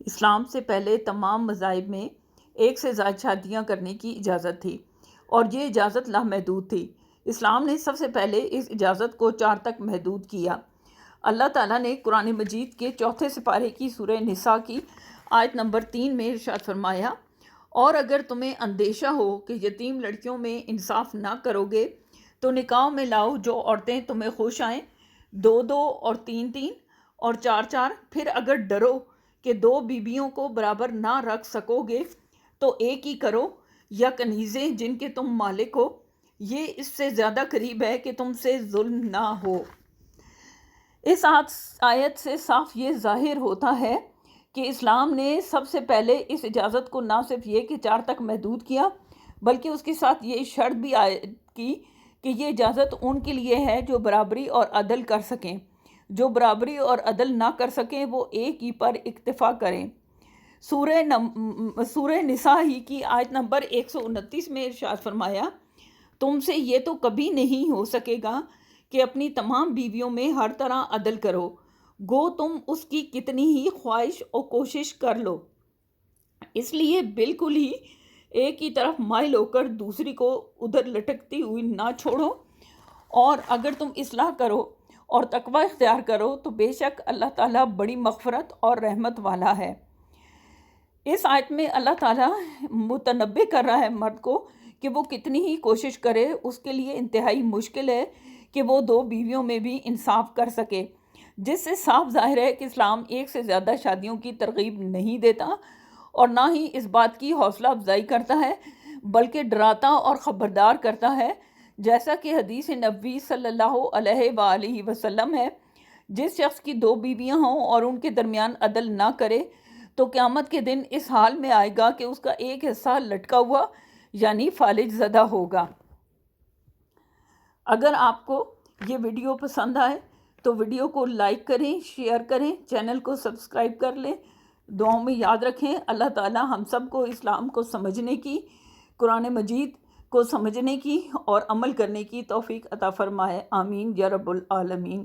اسلام سے پہلے تمام مذاہب میں ایک سے زائد شادیاں کرنے کی اجازت تھی، اور یہ اجازت لامحدود تھی۔ اسلام نے سب سے پہلے اس اجازت کو 4 تک محدود کیا۔ اللہ تعالیٰ نے قرآن مجید کے 4 سپارے کی سورہ نساء کی آیت نمبر 3 میں ارشاد فرمایا، اور اگر تمہیں اندیشہ ہو کہ یتیم لڑکیوں میں انصاف نہ کرو گے تو نکاح میں لاؤ جو عورتیں تمہیں خوش آئیں، 2 اور 3 اور 4 پھر اگر ڈرو کہ 2 بیویوں کو برابر نہ رکھ سکو گے تو ایک ہی کرو، یا کنیزیں جن کے تم مالک ہو، یہ اس سے زیادہ قریب ہے کہ تم سے ظلم نہ ہو۔ اس آیت سے صاف یہ ظاہر ہوتا ہے کہ اسلام نے سب سے پہلے اس اجازت کو نہ صرف یہ کہ 4 تک محدود کیا، بلکہ اس کے ساتھ یہ شرط بھی عائد کی کہ یہ اجازت ان کے لیے ہے جو برابری اور عدل کر سکیں۔ جو برابری اور عدل نہ کر سکیں وہ ایک ہی پر اکتفا کریں۔ سورہ نساء ہی کی آیت نمبر 129 میں ارشاد فرمایا، تم سے یہ تو کبھی نہیں ہو سکے گا کہ اپنی تمام بیویوں میں ہر طرح عدل کرو، گو تم اس کی کتنی ہی خواہش اور کوشش کر لو، اس لیے بالکل ہی ایک ہی طرف مائل ہو کر دوسری کو ادھر لٹکتی ہوئی نہ چھوڑو، اور اگر تم اصلاح کرو اور تقوی اختیار کرو تو بے شک اللہ تعالیٰ بڑی مغفرت اور رحمت والا ہے۔ اس آیت میں اللہ تعالیٰ متنبہ کر رہا ہے مرد کو کہ وہ کتنی ہی کوشش کرے، اس کے لیے انتہائی مشکل ہے کہ وہ 2 بیویوں میں بھی انصاف کر سکے، جس سے صاف ظاہر ہے کہ اسلام ایک سے زیادہ شادیوں کی ترغیب نہیں دیتا اور نہ ہی اس بات کی حوصلہ افزائی کرتا ہے، بلکہ ڈراتا اور خبردار کرتا ہے، جیسا کہ حدیث نبوی صلی اللہ علیہ وآلہ وسلم ہے، جس شخص کی 2 بیویاں ہوں اور ان کے درمیان عدل نہ کرے تو قیامت کے دن اس حال میں آئے گا کہ اس کا ایک حصہ لٹکا ہوا یعنی فالج زدہ ہوگا۔ اگر آپ کو یہ ویڈیو پسند آئے تو ویڈیو کو لائک کریں، شیئر کریں، چینل کو سبسکرائب کر لیں۔ دعاؤں میں یاد رکھیں، اللہ تعالی ہم سب کو اسلام کو سمجھنے کی، قرآن مجید کو سمجھنے کی اور عمل کرنے کی توفیق عطا فرمائے۔ آمین یا رب العالمین۔